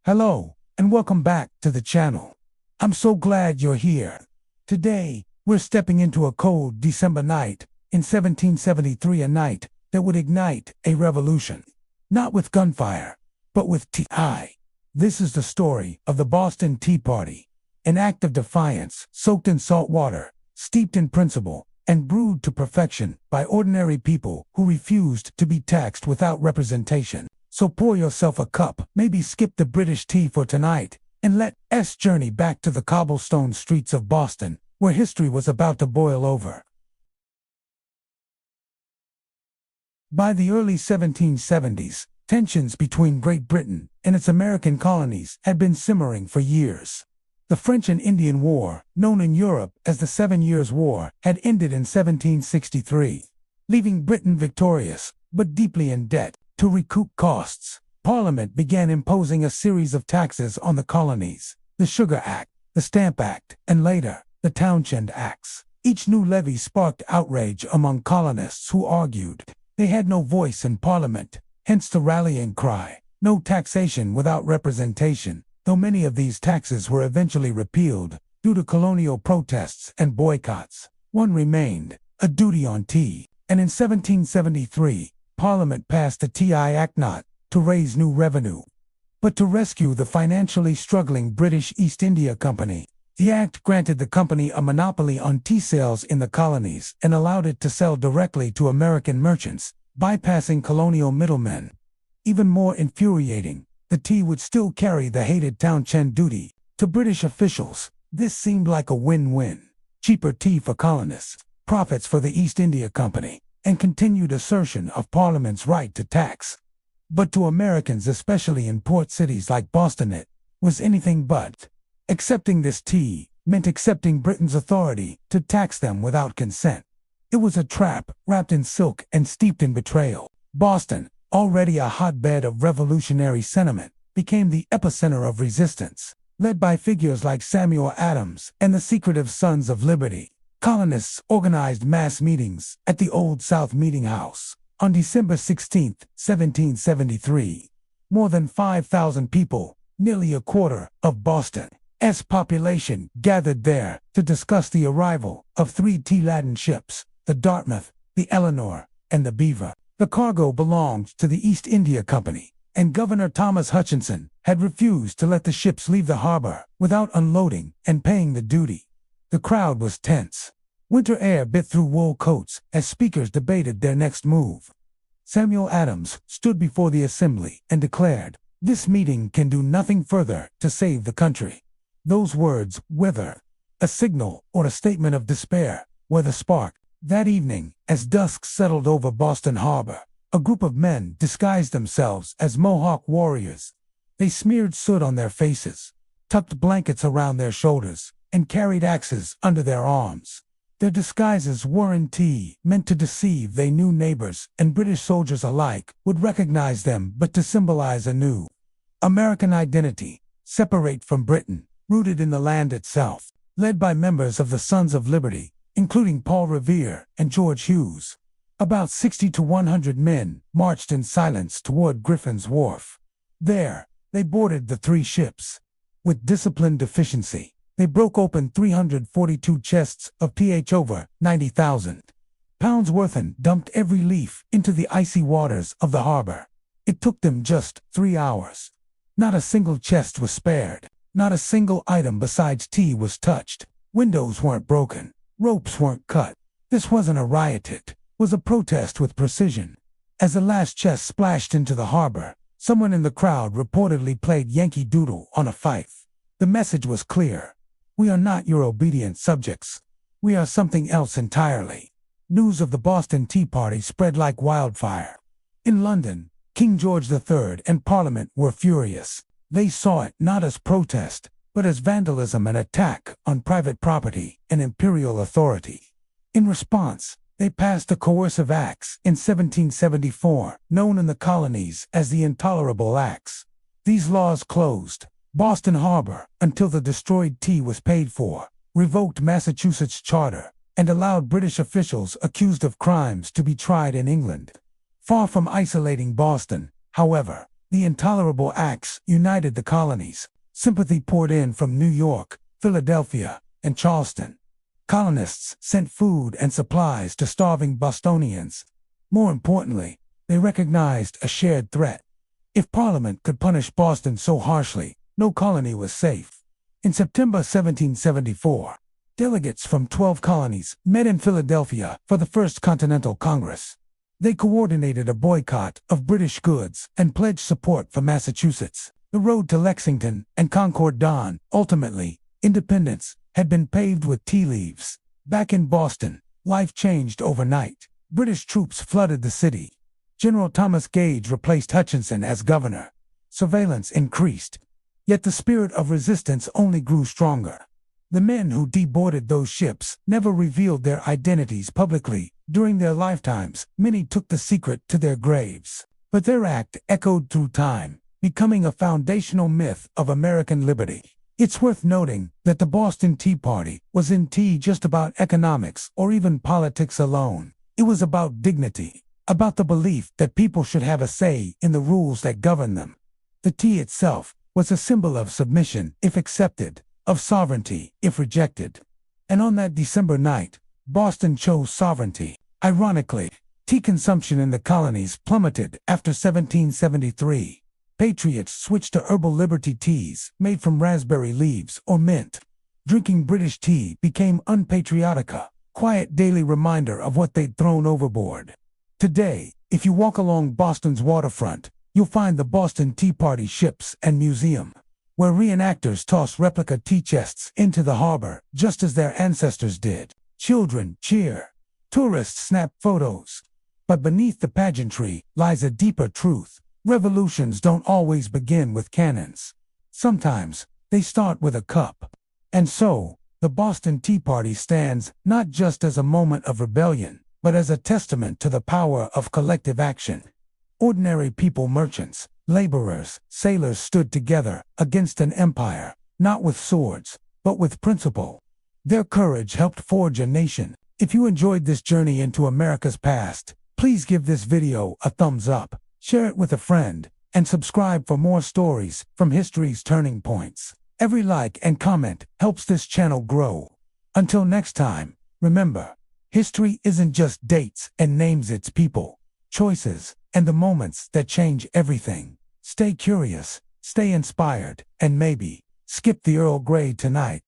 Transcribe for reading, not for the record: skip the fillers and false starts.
Hello, and welcome back to the channel. I'm so glad you're here. Today, we're stepping into a cold December night in 1773, a night that would ignite a revolution. Not with gunfire, but with tea. This is the story of the Boston Tea Party, an act of defiance soaked in salt water, steeped in principle, and brewed to perfection by ordinary people who refused to be taxed without representation. So pour yourself a cup, maybe skip the British tea for tonight, and let us journey back to the cobblestone streets of Boston, where history was about to boil over. By the early 1770s, tensions between Great Britain and its American colonies had been simmering for years. The French and Indian War, known in Europe as the 7 Years' War, had ended in 1763, leaving Britain victorious, but deeply in debt. To recoup costs, Parliament began imposing a series of taxes on the colonies: the Sugar Act, the Stamp Act, and later, the Townshend Acts. Each new levy sparked outrage among colonists who argued they had no voice in Parliament, hence the rallying cry, "No taxation without representation." Though many of these taxes were eventually repealed due to colonial protests and boycotts, one remained: a duty on tea. And in 1773, Parliament passed the Tea Act, not to raise new revenue, but to rescue the financially struggling British East India Company. The act granted the company a monopoly on tea sales in the colonies and allowed it to sell directly to American merchants, bypassing colonial middlemen. Even more infuriating, the tea would still carry the hated Townshend duty. To British officials, this seemed like a win-win: cheaper tea for colonists, profits for the East India Company, and continued assertion of Parliament's right to tax. But to Americans, especially in port cities like Boston, it was anything but. Accepting this tea meant accepting Britain's authority to tax them without consent. It was a trap wrapped in silk and steeped in betrayal. Boston, already a hotbed of revolutionary sentiment, became the epicenter of resistance. Led by figures like Samuel Adams and the secretive Sons of Liberty, colonists organized mass meetings at the Old South Meeting House. On December 16, 1773, more than 5,000 people, nearly a quarter of Boston's population, gathered there to discuss the arrival of 3 tea-laden ships: the Dartmouth, the Eleanor, and the Beaver. The cargo belonged to the East India Company, and Governor Thomas Hutchinson had refused to let the ships leave the harbor without unloading and paying the duty. The crowd was tense. Winter air bit through wool coats as speakers debated their next move. Samuel Adams stood before the assembly and declared, "This meeting can do nothing further to save the country." Those words, whether a signal or a statement of despair, were the spark. That evening, as dusk settled over Boston Harbor, a group of men disguised themselves as Mohawk warriors. They smeared soot on their faces, tucked blankets around their shoulders, and carried axes under their arms. Their disguises weren't tea, meant to deceive. They knew neighbors and British soldiers alike would recognize them, but to symbolize a new American identity, separate from Britain, rooted in the land itself. Led by members of the Sons of Liberty, including Paul Revere and George Hughes, about 60 to 100 men marched in silence toward Griffin's Wharf. There, they boarded the 3 ships. With disciplined efficiency, they broke open 342 chests of pH over 90,000 pounds worth and dumped every leaf into the icy waters of the harbor. It took them just 3 hours. Not a single chest was spared. Not a single item besides tea was touched. Windows weren't broken. Ropes weren't cut. This wasn't a riot, it was a protest with precision. As the last chest splashed into the harbor, someone in the crowd reportedly played Yankee Doodle on a fife. The message was clear: "We are not your obedient subjects. We are something else entirely." News of the Boston Tea Party spread like wildfire. In London, King George III and Parliament were furious. They saw it not as protest, but as vandalism and attack on private property and imperial authority. In response, they passed the Coercive Acts in 1774, known in the colonies as the Intolerable Acts. These laws closed Boston Harbor until the destroyed tea was paid for, revoked Massachusetts' charter, and allowed British officials accused of crimes to be tried in England. Far from isolating Boston, however, The intolerable acts united the colonies. Sympathy poured in from New York, Philadelphia, and Charleston. Colonists sent food and supplies to starving Bostonians. More importantly, they recognized a shared threat. If Parliament could punish Boston so harshly, no colony was safe. In September 1774, delegates from 12 colonies met in Philadelphia for the First Continental Congress. They coordinated a boycott of British goods and pledged support for Massachusetts. The road to Lexington and Concord dawned. Ultimately, independence had been paved with tea leaves. Back in Boston, life changed overnight. British troops flooded the city. General Thomas Gage replaced Hutchinson as governor. Surveillance increased. Yet the spirit of resistance only grew stronger. The men who deboarded those ships never revealed their identities publicly. During their lifetimes, many took the secret to their graves. But their act echoed through time, becoming a foundational myth of American liberty. It's worth noting that the Boston Tea Party wasn't just about economics or even politics alone. It was about dignity, about the belief that people should have a say in the rules that govern them. The tea itself was a symbol of submission if accepted, of sovereignty if rejected. And on that December night, Boston chose sovereignty. Ironically, tea consumption in the colonies plummeted after 1773. Patriots switched to herbal liberty teas made from raspberry leaves or mint. Drinking British tea became unpatriotic, a quiet daily reminder of what they'd thrown overboard. Today, if you walk along Boston's waterfront, you'll find the Boston Tea Party ships and museum, where reenactors toss replica tea chests into the harbor, just as their ancestors did. Children cheer. Tourists snap photos. But beneath the pageantry lies a deeper truth. Revolutions don't always begin with cannons. Sometimes, they start with a cup. And so, the Boston Tea Party stands not just as a moment of rebellion, but as a testament to the power of collective action. Ordinary people, merchants, laborers, sailors stood together against an empire, not with swords, but with principle. Their courage helped forge a nation. If you enjoyed this journey into America's past, please give this video a thumbs up, share it with a friend, and subscribe for more stories from history's turning points. Every like and comment helps this channel grow. Until next time, remember, history isn't just dates and names, it's people, choices, and the moments that change everything. Stay curious, stay inspired, and maybe skip the Earl Grey tonight.